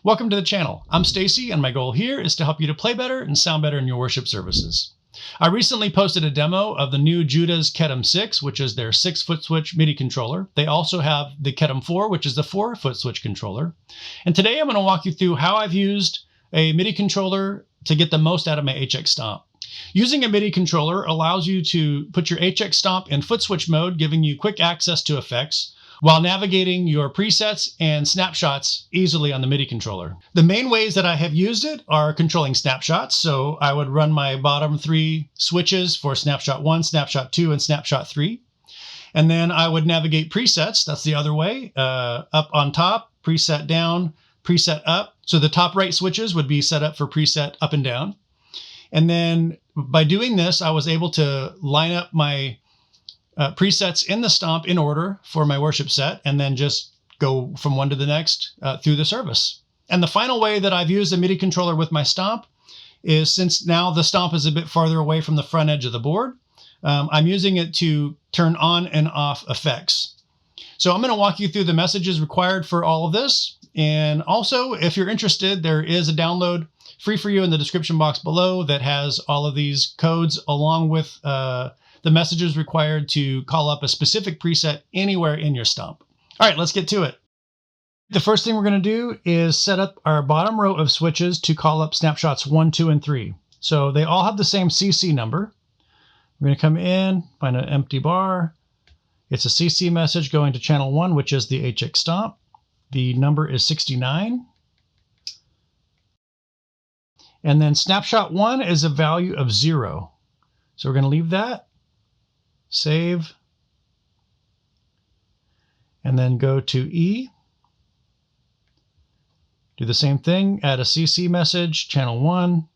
Welcome to the channel. I'm Stacy, and my goal here is to help you to play better and sound better in your worship services. I recently posted a demo of the new Judah's Kedem 6, which is their 6-foot switch MIDI controller. They also have the Kedem 4, which is the 4-foot switch controller. And today I'm going to walk you through how I've used a MIDI controller to get the most out of my HX Stomp. Using a MIDI controller allows you to put your HX Stomp in foot switch mode, giving you quick access to effects, while navigating your presets and snapshots easily on the MIDI controller. The main ways that I have used it are controlling snapshots. So I would run my bottom 3 switches for snapshot 1, snapshot 2, and snapshot 3. And then I would navigate presets. That's the other way. Up on top, preset down, preset up. So the top right switches would be set up for preset up and down. And then by doing this, I was able to line up my presets in the Stomp in order for my worship set, and then just go from one to the next through the service. And the final way that I've used a MIDI controller with my Stomp is, since now the Stomp is a bit farther away from the front edge of the board, I'm using it to turn on and off effects. So I'm going to walk you through the messages required for all of this. And also, if you're interested, there is a download free for you in the description box below that has all of these codes along with the messages required to call up a specific preset anywhere in your Stomp. All right, let's get to it. The first thing we're going to do is set up our bottom row of switches to call up snapshots 1, 2, and 3. So they all have the same CC number. We're going to come in, find an empty bar. It's a CC message going to channel 1, which is the HX Stomp. The number is 69. And then snapshot 1 is a value of 0. So we're going to leave that. Save, and then go to E. Do the same thing, add a CC message, channel 1,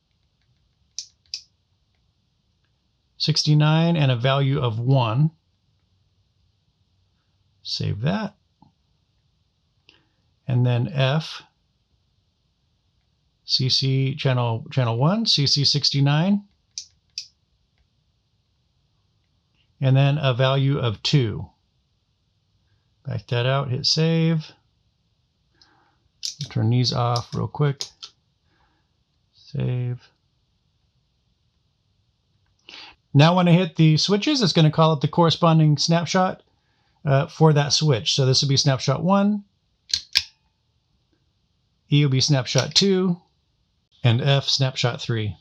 69, and a value of 1. Save that. And then F, CC channel 1, CC 69. And then a value of 2. Back that out, hit save. Turn these off real quick. Save. Now when I hit the switches, it's going to call up the corresponding snapshot for that switch. So this will be snapshot 1, E will be snapshot 2, and F snapshot 3.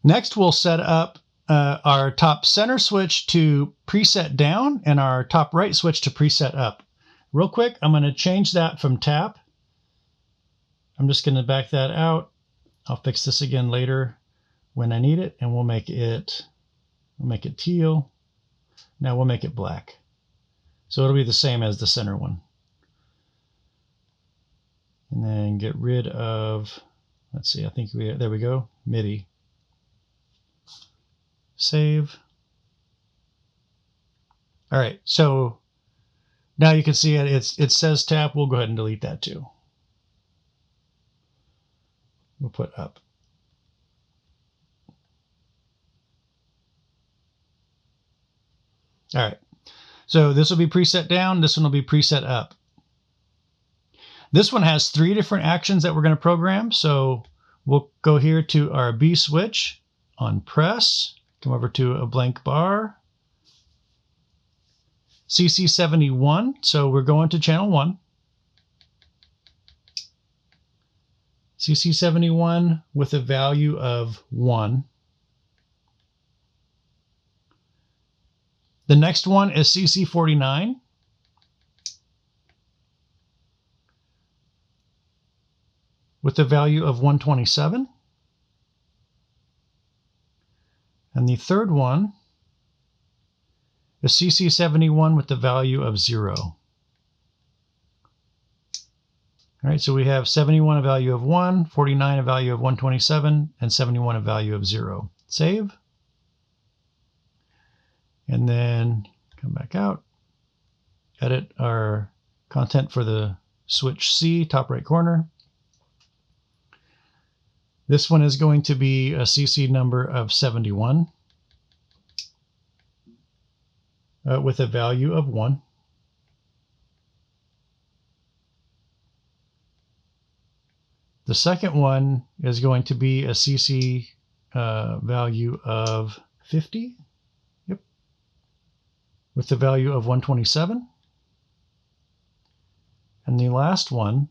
Next, we'll set up our top center switch to preset down and our top right switch to preset up. Real quick, I'm going to change that from tap. I'm just going to back that out. I'll fix this again later when I need it, and we'll make it teal. Now we'll make it black. So it'll be the same as the center one. And then get rid of, let's see, I think there we go, MIDI. Save. All right, so now you can see it says tap. We'll go ahead and delete that too. We'll put up. All right, so this will be preset down. This one will be preset up. This one has 3 different actions that we're going to program. So we'll go here to our B switch on press. Come over to a blank bar. CC 71, so we're going to channel 1. CC 71 with a value of 1. The next one is CC 49. With a value of 127. And the third one is CC 71 with the value of 0. All right, so we have 71 a value of 1, 49 a value of 127, and 71 a value of 0. Save. And then come back out. Edit our content for the switch C, top right corner. This one is going to be a CC number of 71 with a value of 1. The second one is going to be a CC value of 50. Yep. With the value of 127. And the last one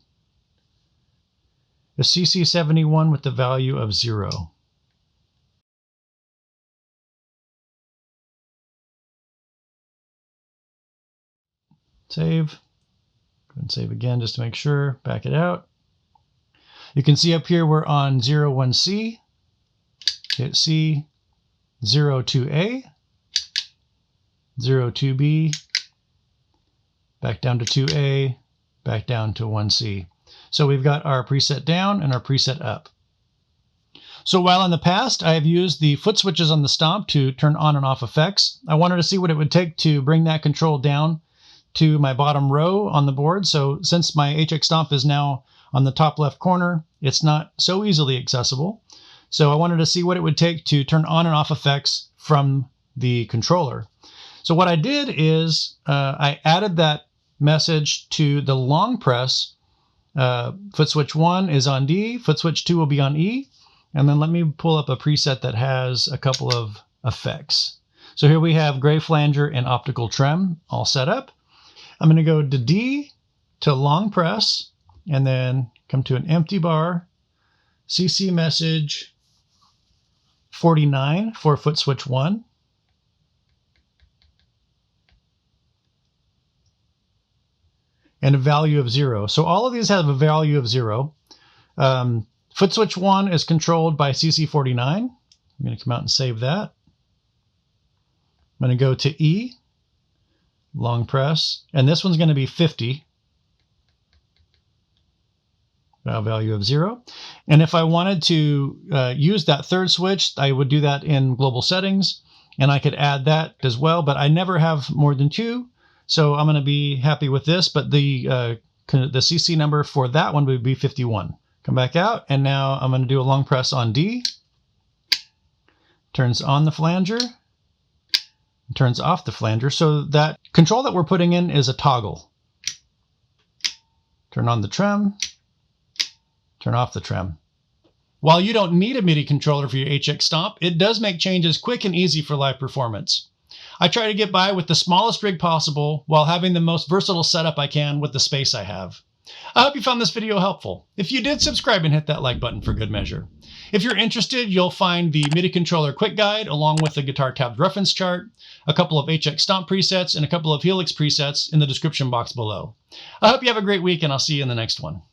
is CC 71 with the value of 0. Save. Go ahead and save again just to make sure. Back it out. You can see up here we're on 01C. Hit C, 02A, 02B, back down to 2A, back down to 1C. So we've got our preset down and our preset up. So while in the past I have used the foot switches on the Stomp to turn on and off effects, I wanted to see what it would take to bring that control down to my bottom row on the board. So since my HX Stomp is now on the top left corner, it's not so easily accessible. So I wanted to see what it would take to turn on and off effects from the controller. So what I did is I added that message to the long press. Foot switch 1 is on D, foot switch 2 will be on E. And then let me pull up a preset that has a couple of effects. So here we have gray flanger and optical trem all set up. I'm going to go to D to long press and then come to an empty bar, CC message 49 for foot switch 1. And a value of 0. So all of these have a value of 0. Foot switch 1 is controlled by CC49. I'm going to come out and save that. I'm going to go to E, long press, and this one's going to be 50. Value of 0. And if I wanted to use that third switch, I would do that in global settings, and I could add that as well, but I never have more than 2, so I'm going to be happy with this, but the CC number for that one would be 51. Come back out, and now I'm going to do a long press on D. Turns on the flanger, turns off the flanger, so that control that we're putting in is a toggle. Turn on the trem, turn off the trem. While you don't need a MIDI controller for your HX Stomp, it does make changes quick and easy for live performance. I try to get by with the smallest rig possible while having the most versatile setup I can with the space I have. I hope you found this video helpful. If you did, subscribe and hit that like button for good measure. If you're interested, you'll find the MIDI controller quick guide along with the guitar tabs reference chart, a couple of HX Stomp presets, and a couple of Helix presets in the description box below. I hope you have a great week, and I'll see you in the next one.